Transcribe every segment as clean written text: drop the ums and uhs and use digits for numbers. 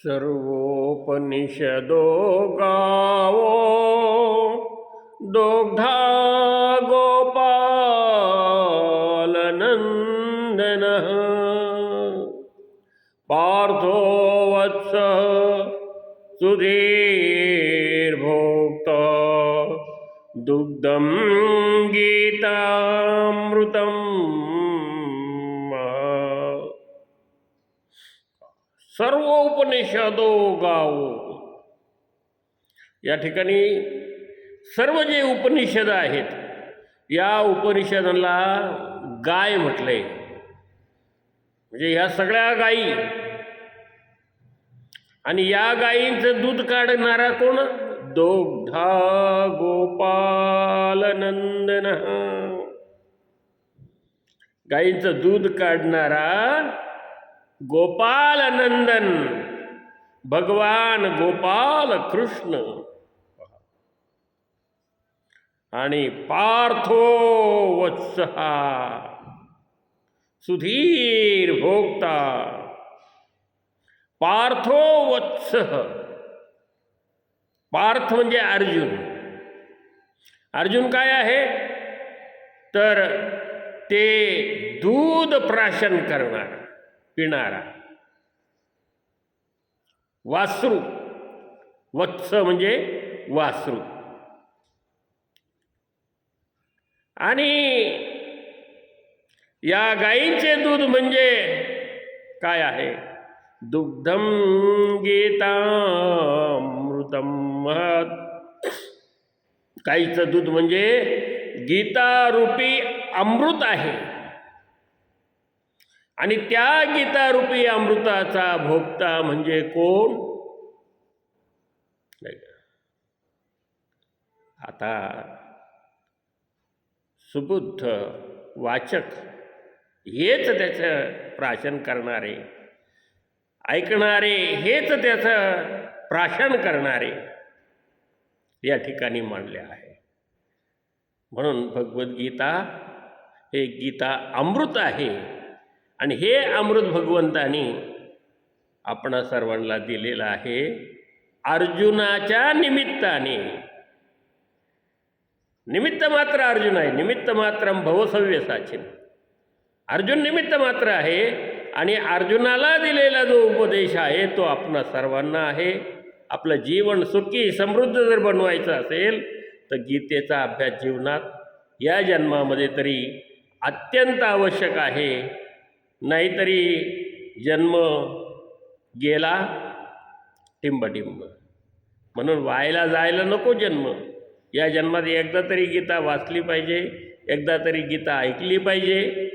सर्वोपनिषदो गावो दोग्धा गोपालनन्दनः पार्थो वत्स सुधीर्भोक्ता दुग्धं गीतामृतं सर्व उपनिषदो गावो. या ठिकाणी सर्व जे उपनिषद आहेत या उपनिषदांना गाय म्हटलंय. म्हणजे ह्या सगळ्या गायी आणि या गायींचं दूध काढणारा कोण? दोग्धा गोपालनंदन. गायींचं दूध काढणारा गोपालनंदन भगवान गोपाल कृष्ण आणि पार्थो वत्सहा सुधीर भोक्ता. पार्थो वत्स, पार्थ म्हणजे अर्जुन. अर्जुन काय आहे तर ते दूध प्राशन करणारा पिणारा वासरू. वत्स म्हणजे वासरू. आणि या गायींचे दूध म्हणजे काय आहे? दुग्धम गीतामृतम. गायीचं दूध म्हणजे गीतारूपी अमृत आहे. आणि त्या गीतारूपी अमृताचा भोक्ता म्हणजे कोण? आता सुबुद्ध वाचक हेच त्याचं प्राशन करणारे, ऐकणारे हेच त्याचं प्राशन करणारे या ठिकाणी मांडले आहे. म्हणून भगवद्गीता हे गीता अमृत आहे. आणि हे अमृत भगवंतानी आपणा सर्वांना दिलेलं आहे अर्जुनाच्या निमित्ताने. निमित्त मात्र अर्जुन आहे. निमित्त मात्रम भवसव्यसाचिन. अर्जुन निमित्त मात्र आहे. आणि अर्जुनाला दिलेला जो उपदेश आहे तो आपणा सर्वांना आहे. आपलं जीवन सुखी समृद्ध जर बनवायचं असेल तर गीतेचा अभ्यास जीवनात या जन्मामध्ये तरी अत्यंत आवश्यक आहे. नाहीतरी जन्म गेला टिंबटिंब. म्हणून व्हायला जायला नको जन्म. या जन्मात एकदा तरी गीता वाचली पाहिजे, एकदा तरी गीता ऐकली पाहिजे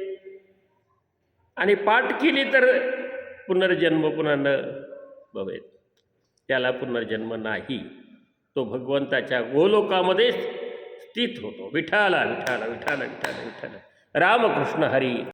आणि पाठ केली तर पुनर्जन्म पुन्हा न भवेत. त्याला पुनर्जन्म नाही. तो भगवंताच्या गोलोकामध्ये स्थित होतो. विठाला विठाला विठाला विठाला विठाला. रामकृष्ण हरी.